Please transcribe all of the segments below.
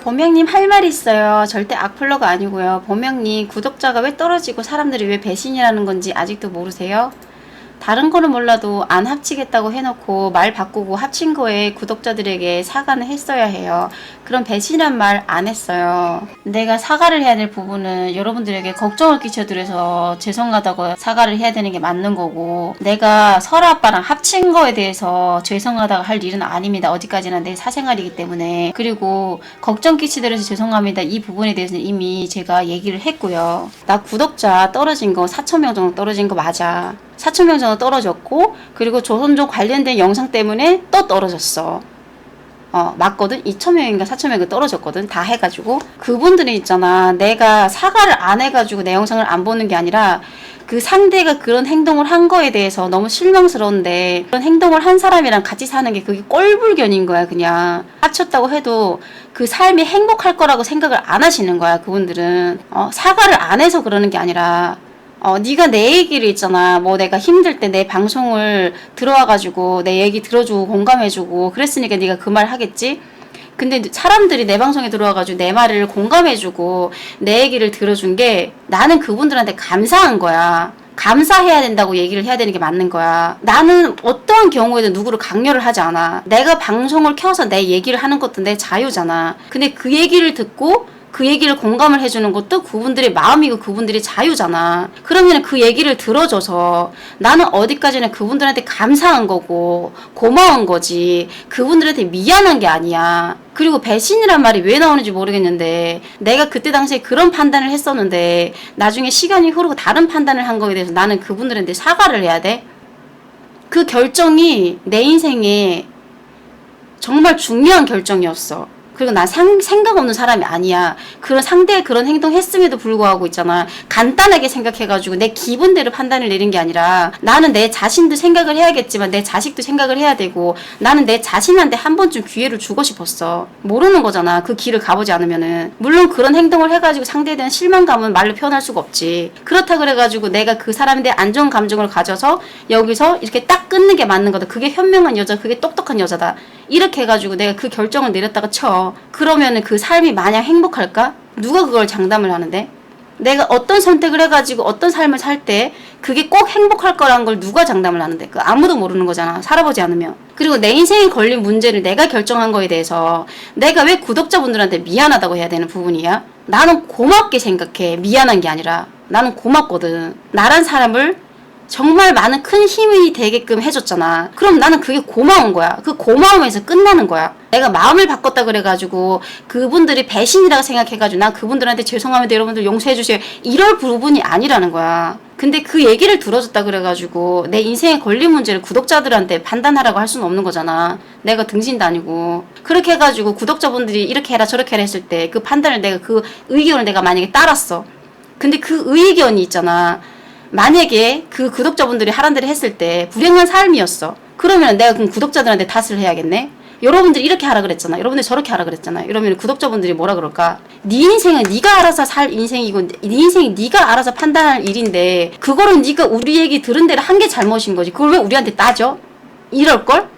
보명님 할 말 있어요. 절대 악플러가 아니고요. 보명님 구독자가 왜 떨어지고 사람들이 왜 배신이라는 건지 아직도 모르세요? 다른 거는 몰라도 안 합치겠다고 해놓고 말 바꾸고 합친 거에 구독자들에게 사과는 했어야 해요. 그런 배신이란 말 안 했어요. 내가 사과를 해야 될 부분은 여러분들에게 걱정을 끼쳐드려서 죄송하다고 사과를 해야 되는 게 맞는 거고, 내가 설아 아빠랑 합친 거에 대해서 죄송하다고 할 일은 아닙니다. 어디까지나 내 사생활이기 때문에. 그리고 걱정 끼치드려서 죄송합니다. 이 부분에 대해서는 이미 제가 얘기를 했고요. 나 구독자 떨어진 거 4,000명 정도 떨어진 거 맞아. 4,000명 정도 떨어졌고, 그리고 조선족 관련된 영상 때문에 또 떨어졌어. 맞거든? 2,000명인가 4,000명이 떨어졌거든? 다 해가지고. 그분들이 있잖아. 내가 사과를 안 해가지고 내 영상을 안 보는 게 아니라, 그 상대가 그런 행동을 한 거에 대해서 너무 실망스러운데, 그런 행동을 한 사람이랑 같이 사는 게 그게 꼴불견인 거야, 그냥. 합쳤다고 해도 그 삶이 행복할 거라고 생각을 안 하시는 거야, 그분들은. 사과를 안 해서 그러는 게 아니라, 네가 내 얘기를 있잖아. 뭐 내가 힘들 때 내 방송을 들어와가지고 내 얘기 들어주고 공감해주고 그랬으니까 네가 그 말 하겠지? 근데 사람들이 내 방송에 들어와가지고 내 말을 공감해주고 내 얘기를 들어준 게 나는 그분들한테 감사한 거야. 감사해야 된다고 얘기를 해야 되는 게 맞는 거야. 나는 어떠한 경우에도 누구를 강요를 하지 않아. 내가 방송을 켜서 내 얘기를 하는 것도 내 자유잖아. 근데 그 얘기를 듣고 그 얘기를 공감을 해주는 것도 그분들의 마음이고 그분들의 자유잖아. 그러면 그 얘기를 들어줘서 나는 어디까지나 그분들한테 감사한 거고 고마운 거지, 그분들한테 미안한 게 아니야. 그리고 배신이란 말이 왜 나오는지 모르겠는데, 내가 그때 당시에 그런 판단을 했었는데 나중에 시간이 흐르고 다른 판단을 한 거에 대해서 나는 그분들한테 사과를 해야 돼? 그 결정이 내 인생에 정말 중요한 결정이었어. 그리고 난 생각 없는 사람이 아니야. 그런 상대의 그런 행동 했음에도 불구하고 있잖아. 간단하게 생각해가지고 내 기분대로 판단을 내린 게 아니라, 나는 내 자신도 생각을 해야겠지만 내 자식도 생각을 해야 되고, 나는 내 자신한테 한 번쯤 기회를 주고 싶었어. 모르는 거잖아. 그 길을 가보지 않으면은. 물론 그런 행동을 해가지고 상대에 대한 실망감은 말로 표현할 수가 없지. 그렇다 그래가지고 내가 그 사람에 대한 안 좋은 감정을 가져서 여기서 이렇게 딱 끊는 게 맞는 거다. 그게 현명한 여자, 그게 똑똑한 여자다. 이렇게 해가지고 내가 그 결정을 내렸다가 쳐. 그러면은 그 삶이 마냥 행복할까? 누가 그걸 장담을 하는데? 내가 어떤 선택을 해가지고 어떤 삶을 살 때 그게 꼭 행복할 거라는 걸 누가 장담을 하는데? 그 아무도 모르는 거잖아. 살아보지 않으면. 그리고 내 인생에 걸린 문제를 내가 결정한 거에 대해서 내가 왜 구독자분들한테 미안하다고 해야 되는 부분이야? 나는 고맙게 생각해. 미안한 게 아니라. 나는 고맙거든. 나란 사람을 정말 많은 큰 힘이 되게끔 해줬잖아. 그럼 나는 그게 고마운 거야. 그 고마움에서 끝나는 거야. 내가 마음을 바꿨다 그래가지고 그분들이 배신이라고 생각해가지고 난 그분들한테 죄송합니다, 여러분들 용서해주세요, 이럴 부분이 아니라는 거야. 근데 그 얘기를 들어줬다 그래가지고 내 인생에 걸린 문제를 구독자들한테 판단하라고 할 수는 없는 거잖아. 내가 등신도 아니고. 그렇게 해가지고 구독자분들이 이렇게 해라 저렇게 해라 했을 때 그 판단을 내가, 그 의견을 내가 만약에 따랐어. 근데 그 의견이 있잖아. 만약에 그 구독자분들이 하란 대로 했을 때 불행한 삶이었어. 그러면 내가 그럼 구독자들한테 탓을 해야겠네? 여러분들이 이렇게 하라 그랬잖아. 여러분들이 저렇게 하라 그랬잖아. 이러면 구독자분들이 뭐라 그럴까? 네 인생은 네가 알아서 살 인생이고 네 인생이 네가 알아서 판단할 일인데 그거를 네가 우리 얘기 들은 대로 한 게 잘못인 거지. 그걸 왜 우리한테 따져? 이럴걸?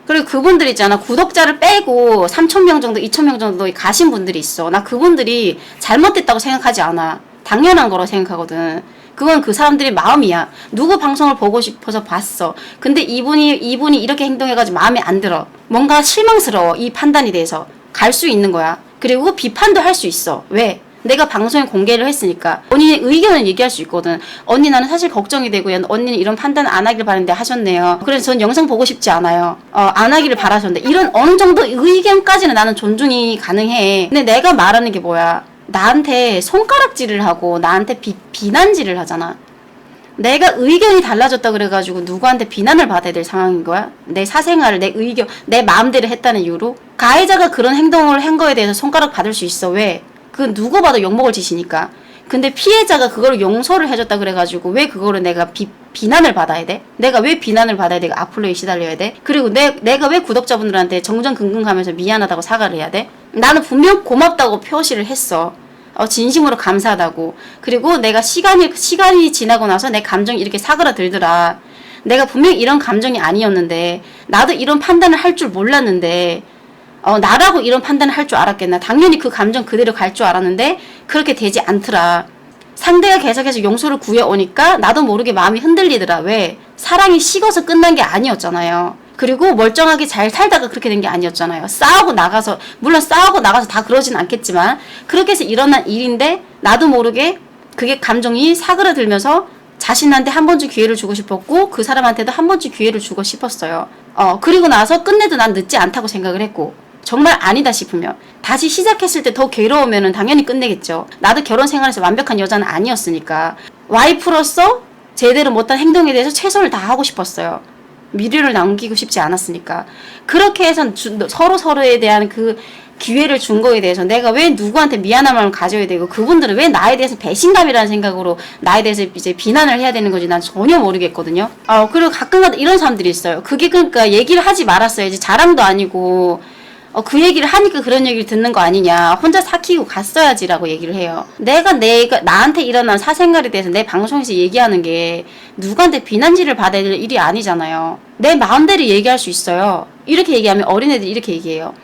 그리고 그분들 있잖아. 구독자를 빼고 3,000명 정도, 2,000명 정도 가신 분들이 있어. 나 그분들이 잘못됐다고 생각하지 않아. 당연한 거라고 생각하거든. 그건 그 사람들의 마음이야. 누구 방송을 보고 싶어서 봤어. 근데 이분이 이렇게 행동해가지고 마음에 안 들어. 뭔가 실망스러워. 이 판단에 대해서. 갈 수 있는 거야. 그리고 비판도 할 수 있어. 왜? 내가 방송에 공개를 했으니까. 언니의 의견을 얘기할 수 있거든. 언니 나는 사실 걱정이 되고요. 언니는 이런 판단 안 하길 바라는데 하셨네요. 그래서 전 영상 보고 싶지 않아요. 안 하기를 바라셨는데. 이런 어느 정도 의견까지는 나는 존중이 가능해. 근데 내가 말하는 게 뭐야? 나한테 손가락질을 하고 나한테 비난질을 하잖아. 내가 의견이 달라졌다 그래가지고 누구한테 비난을 받아야 될 상황인 거야? 내 사생활을, 내 의견, 내 마음대로 했다는 이유로? 가해자가 그런 행동을 한 거에 대해서 손가락 받을 수 있어. 왜? 그건 누구 봐도 욕먹을 짓이니까. 근데 피해자가 그걸 용서를 해줬다 그래가지고 왜 그거를 내가 비난을 받아야 돼? 내가 왜 비난을 받아야 돼? 악플로에 시달려야 돼? 그리고 내가 왜 구독자분들한테 정정긍긍하면서 미안하다고 사과를 해야 돼? 나는 분명 고맙다고 표시를 했어. 진심으로 감사하다고. 그리고 내가 시간이 지나고 나서 내 감정이 이렇게 사그라들더라. 내가 분명 이런 감정이 아니었는데, 나도 이런 판단을 할 줄 몰랐는데, 나라고 이런 판단을 할 줄 알았겠나. 당연히 그 감정 그대로 갈 줄 알았는데 그렇게 되지 않더라. 상대가 계속해서 용서를 구해오니까 나도 모르게 마음이 흔들리더라. 왜? 사랑이 식어서 끝난 게 아니었잖아요. 그리고 멀쩡하게 잘 살다가 그렇게 된 게 아니었잖아요. 싸우고 나가서, 물론 싸우고 나가서 다 그러진 않겠지만 그렇게 해서 일어난 일인데 나도 모르게 그게 감정이 사그러들면서 자신한테 한 번쯤 기회를 주고 싶었고 그 사람한테도 한 번쯤 기회를 주고 싶었어요. 그리고 나서 끝내도 난 늦지 않다고 생각을 했고 정말 아니다 싶으면 다시 시작했을 때 더 괴로우면 당연히 끝내겠죠. 나도 결혼 생활에서 완벽한 여자는 아니었으니까 와이프로서 제대로 못한 행동에 대해서 최선을 다하고 싶었어요. 미래를 남기고 싶지 않았으니까. 그렇게 해서 서로에 대한 그 기회를 준 거에 대해서 내가 왜 누구한테 미안한 마음을 가져야 되고 그분들은 왜 나에 대해서 배신감이라는 생각으로 나에 대해서 이제 비난을 해야 되는 건지 난 전혀 모르겠거든요. 그리고 가끔가다 이런 사람들이 있어요. 그게 그러니까 얘기를 하지 말았어야지. 자랑도 아니고 그 얘기를 하니까 그런 얘기를 듣는 거 아니냐. 혼자 삭히고 갔어야지라고 얘기를 해요. 내가 나한테 일어난 사생활에 대해서 내 방송에서 얘기하는 게 누구한테 비난질을 받아야 될 일이 아니잖아요. 내 마음대로 얘기할 수 있어요. 이렇게 얘기하면 어린애들이 이렇게 얘기해요.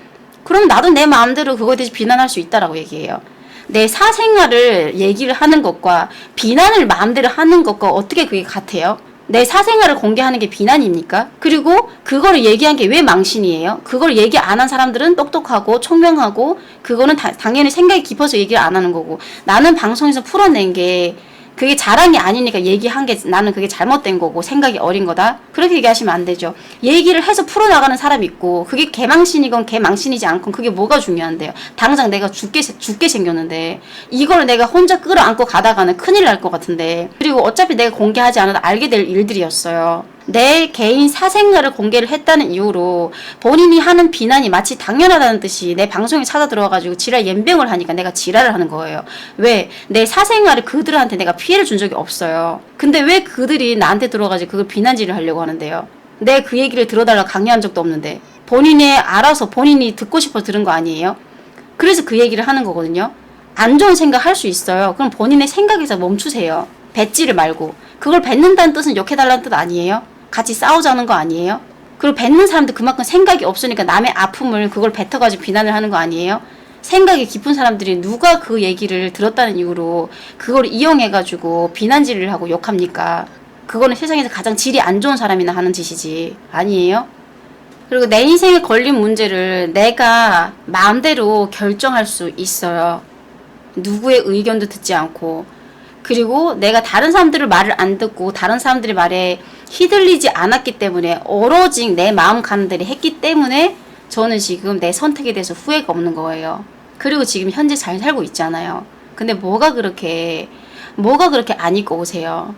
그럼 나도 내 마음대로 그거에 대해서 비난할 수 있다라고 얘기해요. 내 사생활을 얘기를 하는 것과 비난을 마음대로 하는 것과 어떻게 그게 같아요? 내 사생활을 공개하는 게 비난입니까? 그리고 그거를 얘기한 게 왜 망신이에요? 그걸 얘기 안 한 사람들은 똑똑하고 총명하고 그거는 당연히 생각이 깊어서 얘기를 안 하는 거고 나는 방송에서 풀어낸 게 그게 자랑이 아니니까 얘기한 게 나는 그게 잘못된 거고 생각이 어린 거다. 그렇게 얘기하시면 안 되죠. 얘기를 해서 풀어나가는 사람이 있고 그게 개망신이건 개망신이지 않건 그게 뭐가 중요한데요. 당장 내가 죽게 생겼는데 이걸 내가 혼자 끌어안고 가다가는 큰일 날 것 같은데 그리고 어차피 내가 공개하지 않아도 알게 될 일들이었어요. 내 개인 사생활을 공개를 했다는 이유로 본인이 하는 비난이 마치 당연하다는 듯이 내 방송에 찾아 들어와가지고 지랄 연병을 하니까 내가 지랄을 하는 거예요. 왜? 내 사생활을 그들한테 내가 피해를 준 적이 없어요. 근데 왜 그들이 나한테 들어와가지고 그걸 비난질을 하려고 하는데요? 내 그 얘기를 들어달라고 강요한 적도 없는데 본인이 알아서 본인이 듣고 싶어 들은 거 아니에요? 그래서 그 얘기를 하는 거거든요. 안 좋은 생각 할 수 있어요. 그럼 본인의 생각에서 멈추세요. 뱉지를 말고. 그걸 뱉는다는 뜻은 욕해달라는 뜻 아니에요? 같이 싸우자는 거 아니에요? 그리고 뱉는 사람도 그만큼 생각이 없으니까 남의 아픔을 그걸 뱉어가지고 비난을 하는 거 아니에요? 생각이 깊은 사람들이 누가 그 얘기를 들었다는 이유로 그걸 이용해가지고 비난질을 하고 욕합니까? 그거는 세상에서 가장 질이 안 좋은 사람이나 하는 짓이지. 아니에요? 그리고 내 인생에 걸린 문제를 내가 마음대로 결정할 수 있어요. 누구의 의견도 듣지 않고. 그리고 내가 다른 사람들의 말을 안 듣고 다른 사람들의 말에 휘둘리지 않았기 때문에 오로지 내 마음 가는 대로 했기 때문에 저는 지금 내 선택에 대해서 후회가 없는 거예요. 그리고 지금 현재 잘 살고 있잖아요. 근데 뭐가 그렇게 안 입고 오세요?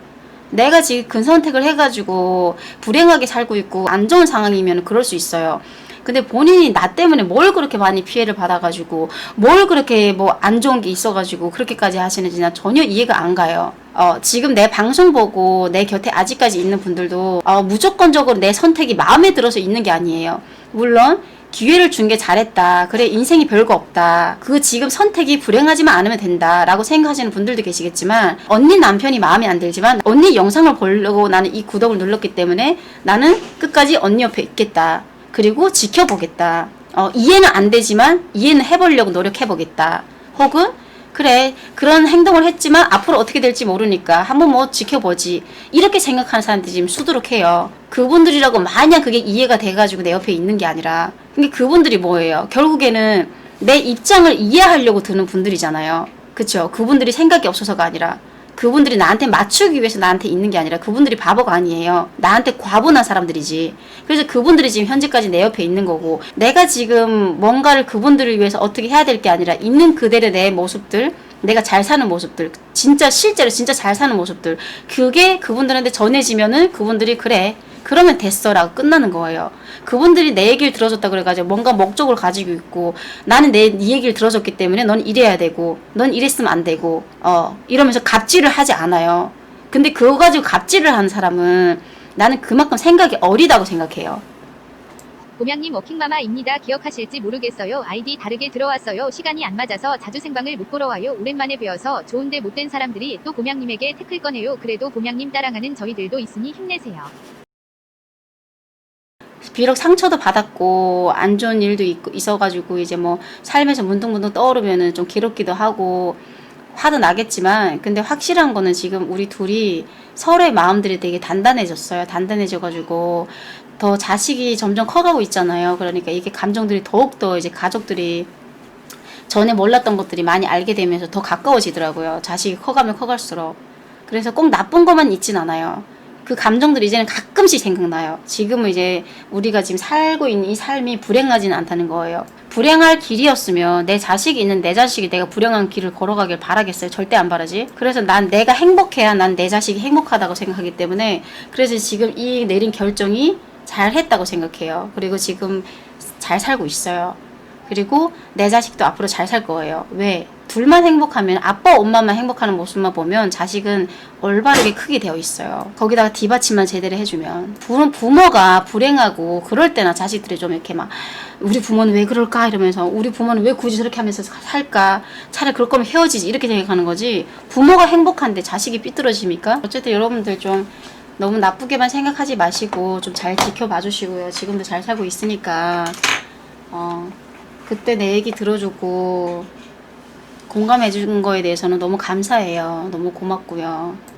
내가 지금 그 선택을 해가지고 불행하게 살고 있고 안 좋은 상황이면 그럴 수 있어요. 근데 본인이 나 때문에 뭘 그렇게 많이 피해를 받아가지고 뭘 그렇게 뭐 안 좋은 게 있어가지고 그렇게까지 하시는지 난 전혀 이해가 안 가요. 지금 내 방송 보고 내 곁에 아직까지 있는 분들도 무조건적으로 내 선택이 마음에 들어서 있는 게 아니에요. 물론 기회를 준 게 잘했다. 그래 인생이 별거 없다. 그 지금 선택이 불행하지만 않으면 된다. 라고 생각하시는 분들도 계시겠지만 언니 남편이 마음에 안 들지만 언니 영상을 보려고 나는 이 구독을 눌렀기 때문에 나는 끝까지 언니 옆에 있겠다. 그리고 지켜보겠다. 이해는 안 되지만 이해는 해보려고 노력해보겠다. 혹은 그래 그런 행동을 했지만 앞으로 어떻게 될지 모르니까 한번 뭐 지켜보지. 이렇게 생각하는 사람들이 지금 수두룩해요. 그분들이라고 마냥 그게 이해가 돼가지고 내 옆에 있는 게 아니라 근데 그분들이 뭐예요? 결국에는 내 입장을 이해하려고 드는 분들이잖아요. 그쵸? 그분들이 생각이 없어서가 아니라 그분들이 나한테 맞추기 위해서 나한테 있는 게 아니라 그분들이 바보가 아니에요. 나한테 과분한 사람들이지. 그래서 그분들이 지금 현재까지 내 옆에 있는 거고 내가 지금 뭔가를 그분들을 위해서 어떻게 해야 될 게 아니라 있는 그대로 내 모습들 내가 잘 사는 모습들 진짜 실제로 진짜 잘 사는 모습들 그게 그분들한테 전해지면은 그분들이 그래 그러면 됐어 라고 끝나는 거예요. 그분들이 내 얘기를 들어줬다 그래가지고 뭔가 목적을 가지고 있고 나는 네 얘기를 들어줬기 때문에 넌 이래야 되고 넌 이랬으면 안 되고 이러면서 갑질을 하지 않아요. 근데 그거 가지고 갑질을 하는 사람은 나는 그만큼 생각이 어리다고 생각해요. 봄양님 워킹마마입니다. 기억하실지 모르겠어요. 아이디 다르게 들어왔어요. 시간이 안 맞아서 자주 생방을 못 보러 와요. 오랜만에 뵈어서 좋은데 못된 사람들이 또 봄양님에게 태클 꺼내요. 그래도 봄양님 따라가는 저희들도 있으니 힘내세요. 비록 상처도 받았고 안 좋은 일도 있어가지고 이제 뭐 삶에서 문득문득 떠오르면은 좀 괴롭기도 하고 화도 나겠지만, 근데 확실한 거는 지금 우리 둘이 서로의 마음들이 되게 단단해졌어요. 단단해져가지고 더 자식이 점점 커가고 있잖아요. 그러니까 이게 감정들이 더욱더 이제 가족들이 전에 몰랐던 것들이 많이 알게 되면서 더 가까워지더라고요. 자식이 커가면 커갈수록. 그래서 꼭 나쁜 것만 있진 않아요. 그 감정들이 이제는 가끔씩 생각나요. 지금은 이제 우리가 지금 살고 있는 이 삶이 불행하지는 않다는 거예요. 불행할 길이었으면 내 자식이 있는 내 자식이 내가 불행한 길을 걸어가길 바라겠어요? 절대 안 바라지. 그래서 난 내가 행복해야 난 내 자식이 행복하다고 생각하기 때문에, 그래서 지금 이 내린 결정이 잘 했다고 생각해요. 그리고 지금 잘 살고 있어요. 그리고 내 자식도 앞으로 잘 살 거예요. 왜? 둘만 행복하면, 아빠 엄마만 행복하는 모습만 보면 자식은 올바르게 크게 되어 있어요. 거기다가 뒷받침만 제대로 해주면. 부모가 불행하고 그럴 때나 자식들이 좀 이렇게 막 우리 부모는 왜 그럴까 이러면서, 우리 부모는 왜 굳이 저렇게 하면서 살까, 차라리 그럴 거면 헤어지지, 이렇게 생각하는 거지. 부모가 행복한데 자식이 삐뚤어집니까? 어쨌든 여러분들 좀 너무 나쁘게만 생각하지 마시고 좀 잘 지켜봐 주시고요. 지금도 잘 살고 있으니까 그때 내 얘기 들어주고 공감해 준 거에 대해서는 너무 감사해요. 너무 고맙고요.